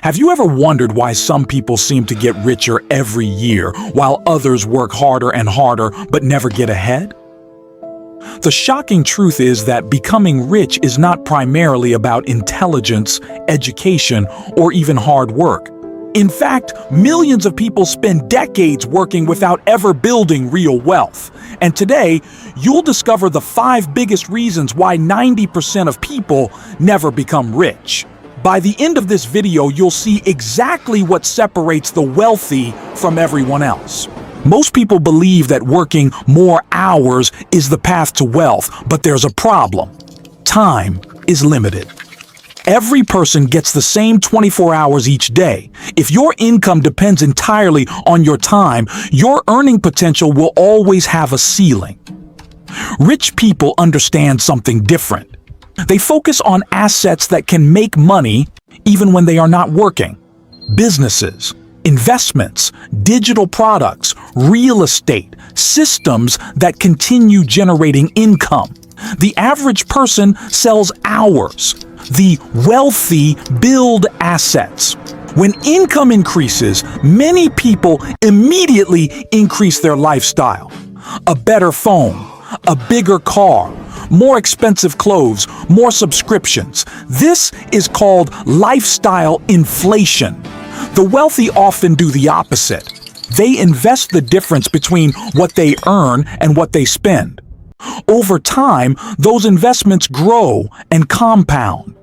Have you ever wondered why some people seem to get richer every year while others work harder and harder but never get ahead? The shocking truth is that becoming rich is not primarily about intelligence, education, or even hard work. In fact, millions of people spend decades working without ever building real wealth. And today, you'll discover the 5 biggest reasons why 90% of people never become rich. By the end of this video, you'll see exactly what separates the wealthy from everyone else. Most people believe that working more hours is the path to wealth, but there's a problem. Time is limited. Every person gets the same 24 hours each day. If your income depends entirely on your time, your earning potential will always have a ceiling. Rich people understand something different. They focus on assets that can make money even when they are not working. Businesses, investments, digital products, real estate, systems that continue generating income. The average person sells hours. The wealthy build assets. When income increases, many people immediately increase their lifestyle. A better phone, a bigger car, more expensive clothes, more subscriptions. This is called lifestyle inflation. The wealthy often do the opposite. They invest the difference between what they earn and what they spend. Over time, those investments grow and compound.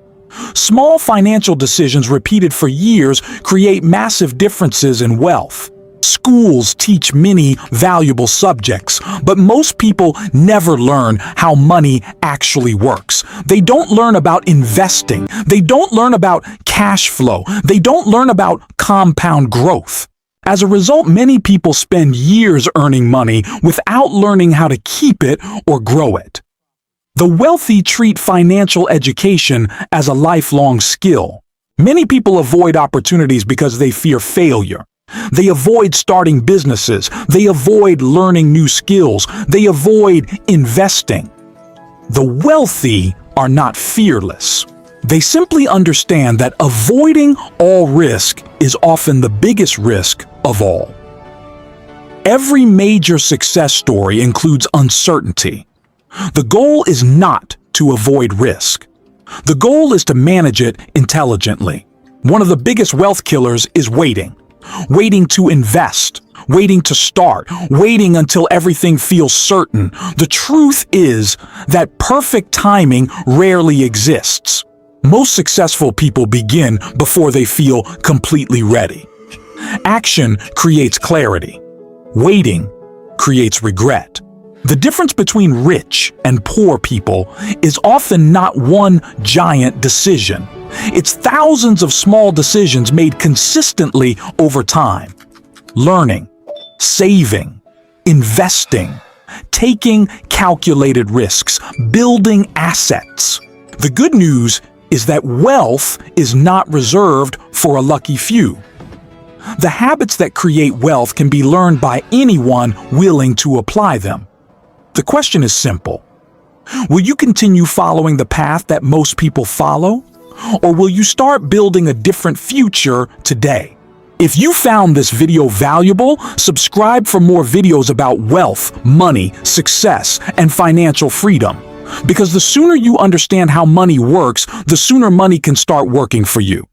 Small financial decisions repeated for years create massive differences in wealth. Schools teach many valuable subjects, but most people never learn how money actually works. They don't learn about investing. They don't learn about cash flow. They don't learn about compound growth. As a result, many people spend years earning money without learning how to keep it or grow it. The wealthy treat financial education as a lifelong skill. Many people avoid opportunities because they fear failure. They avoid starting businesses. They avoid learning new skills. They avoid investing. The wealthy are not fearless. They simply understand that avoiding all risk is often the biggest risk of all. Every major success story includes uncertainty. The goal is not to avoid risk. The goal is to manage it intelligently. One of the biggest wealth killers is waiting. Waiting to invest, waiting to start, waiting until everything feels certain. The truth is that perfect timing rarely exists. Most successful people begin before they feel completely ready. Action creates clarity. Waiting creates regret. The difference between rich and poor people is often not one giant decision. It's thousands of small decisions made consistently over time. Learning, saving, investing, taking calculated risks, building assets. The good news is that wealth is not reserved for a lucky few. The habits that create wealth can be learned by anyone willing to apply them. The question is simple. Will you continue following the path that most people follow? Or will you start building a different future today? If you found this video valuable, subscribe for more videos about wealth, money, success, and financial freedom. Because the sooner you understand how money works, the sooner money can start working for you.